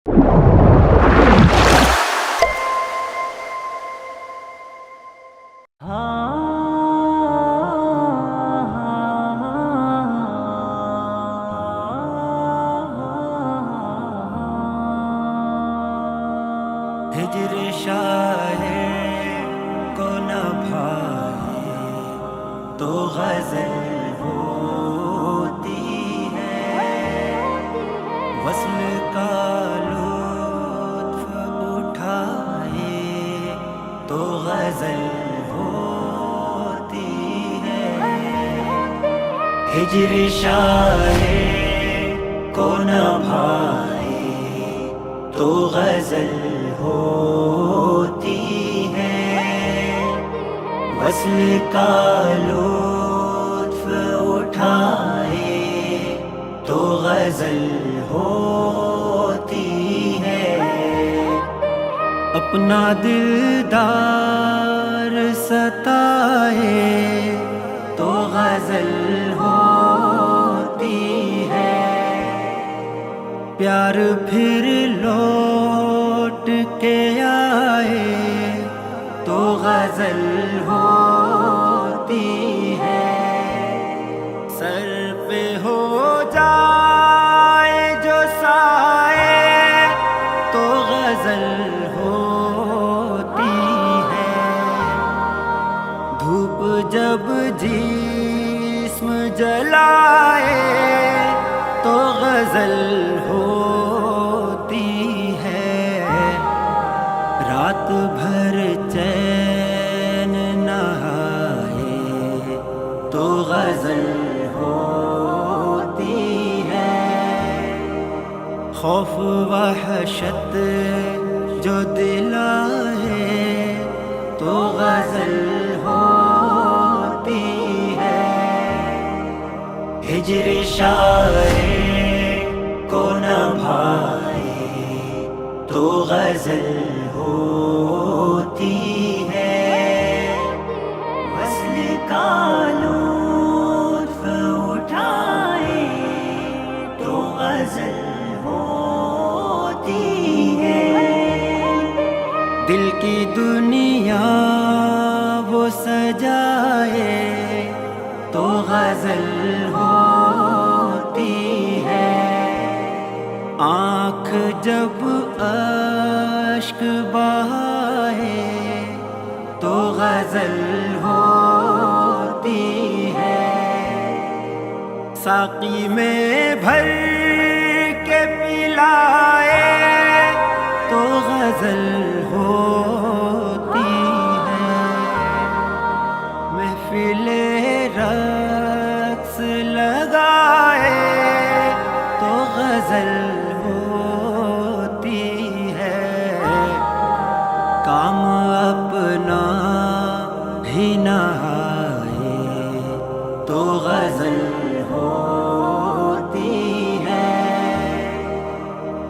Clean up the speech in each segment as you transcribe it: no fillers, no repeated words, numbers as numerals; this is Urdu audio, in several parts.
ہجر شاعر کو نہ بھائے تو غزل ہوتی ہے، وصل کا لطف اٹھائے تو غزل ہوتی ہے۔ ہجر شاعر کو نہ بھائے تو غزل ہوتی ہے، وصل کا لطف اٹھائے تو غزل ہوتی ہے۔ اپنا دلدار ستائے تو غزل ہوتی ہے، پیار پھر لوٹ کے آئے تو غزل ہوتی ہے۔ سر پہ ہو جائے جو سائے تو غزل ہوتی ہے، دھوپ جب جسم جلائے تو غزل ہوتی ہے، رات بھر چین نہ آئے تو غزل ہوتی ہے، خوف وحشت جو دلائے تو غزل ہوتی ہے۔ ہجر شاعر کو نہ بھائے تو غزل ہوتی ہے، وصل کا لطف اٹھائے تو غزل ہوتی ہے۔ دل کی دنیا وہ سجائے تو غزل ہوتی ہے، آنکھ جب اشک بہائے تو غزل ہوتی ہے، ساقی میں بھر کے پلائے تو غزل ہوتی ہے، محفل رقص لگائے تو غزل ہوتی ہے، کام اپنا ہی نہ آئے تو غزل ہوتی ہے،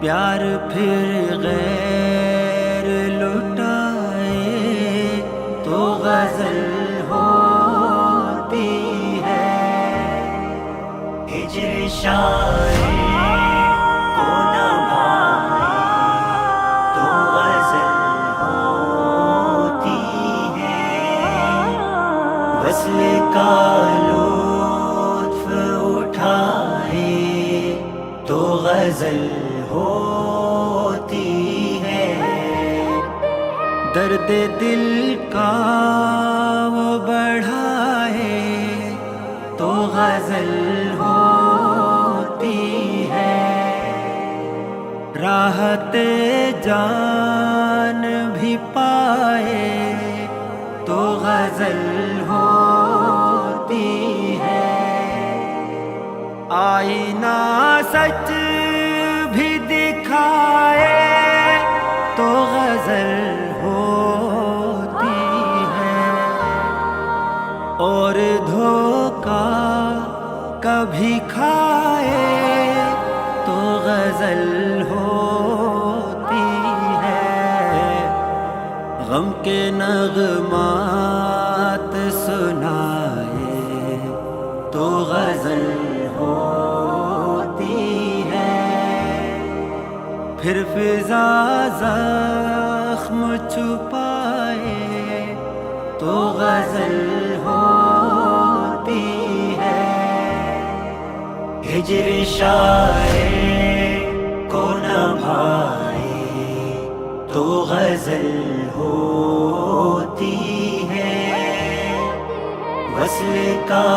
پیار پھر غیر لٹائے تو غزل ہوتی ہے۔ ہجر شاعر کو نہ بھائے تو غزل ہوتی ہے، وصل کا لطف اٹھائے تو غزل ہوتی ہے، درد دل کا وہ بڑھائے تو غزل ہوتی ہے، راحت جان بھی پائے تو غزل ہوتی ہے، آئینہ سچ بھی دکھائے تو غزل ہوتی ہے، اور دھوکہ کبھی کھائے تو غزل ہوتی ہے، غم کے نغمات سنائے تو غزل ہوتی ہے، پھر فضا زخم چھپائے تو غزل ہوتی ہے، ہجر شاعر کو نہ بھائے تو غزل ہوتی ہے، وصل کا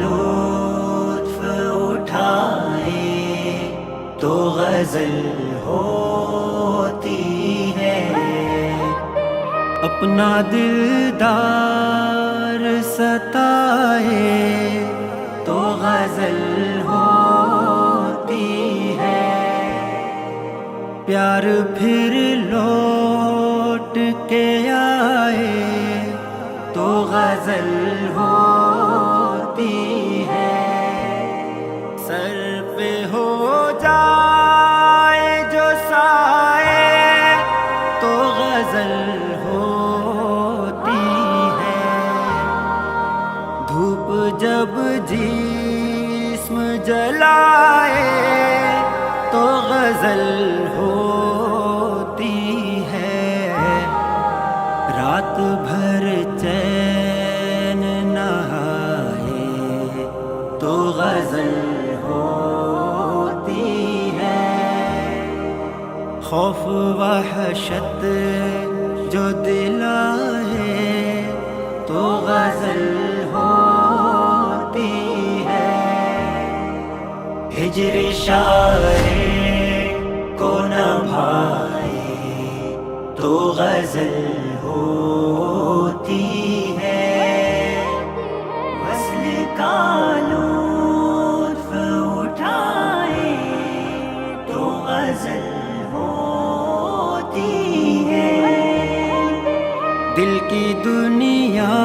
لطف اٹھائے تو غزل ہوتی ہے، اپنا دلدار ستائے تو غزل ہوتی ہے، پیار پھر لوٹ کے آئے تو غزل ہوتی ہے، سر پہ ہو جائے جو سائے تو غزل ہوتی ہے، دھوپ جب جسم جلائے تو غزل ہوتی ہے، رات بھر چین نہ آئے تو غزل ہوتی ہے، خوف وحشت جو دلائے تو غزل ہوتی ہے، ہجر شاعر کو نہ بھائے تو غزل ہوتی ہے، وصل کا لطف اٹھائے تو غزل ہوتی ہے، دل کی دنیا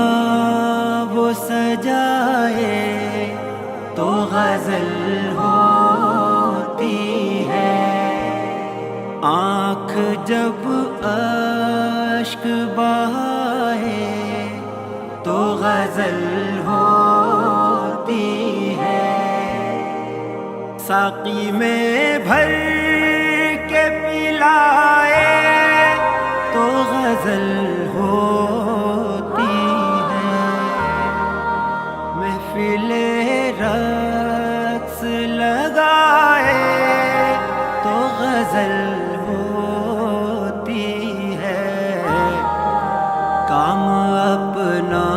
وہ سجائے تو غزل ہوتی ہے، آنکھ جب اشک بہائے تو غزل ہوتی ہے، ساقی میں بھر کے پلائے تو غزل ہوتی ہے، محفل رقص لگائے تو غزل ہوتی ہے، کام اپنا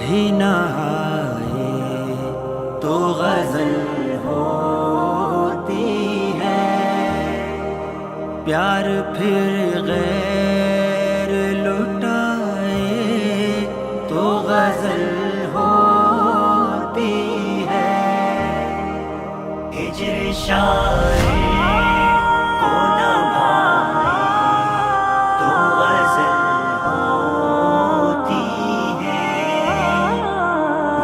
ہی نہ آئے تو غزل ہوتی ہے، پیار پھر غیر لٹائے تو غزل ہوتی ہے، ہجر شاعر کو نہ بھائے تو غزل ہوتی ہے،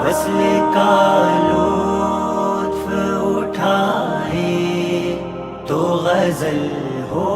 وصل کا لطف اٹھائے تو غزل ہو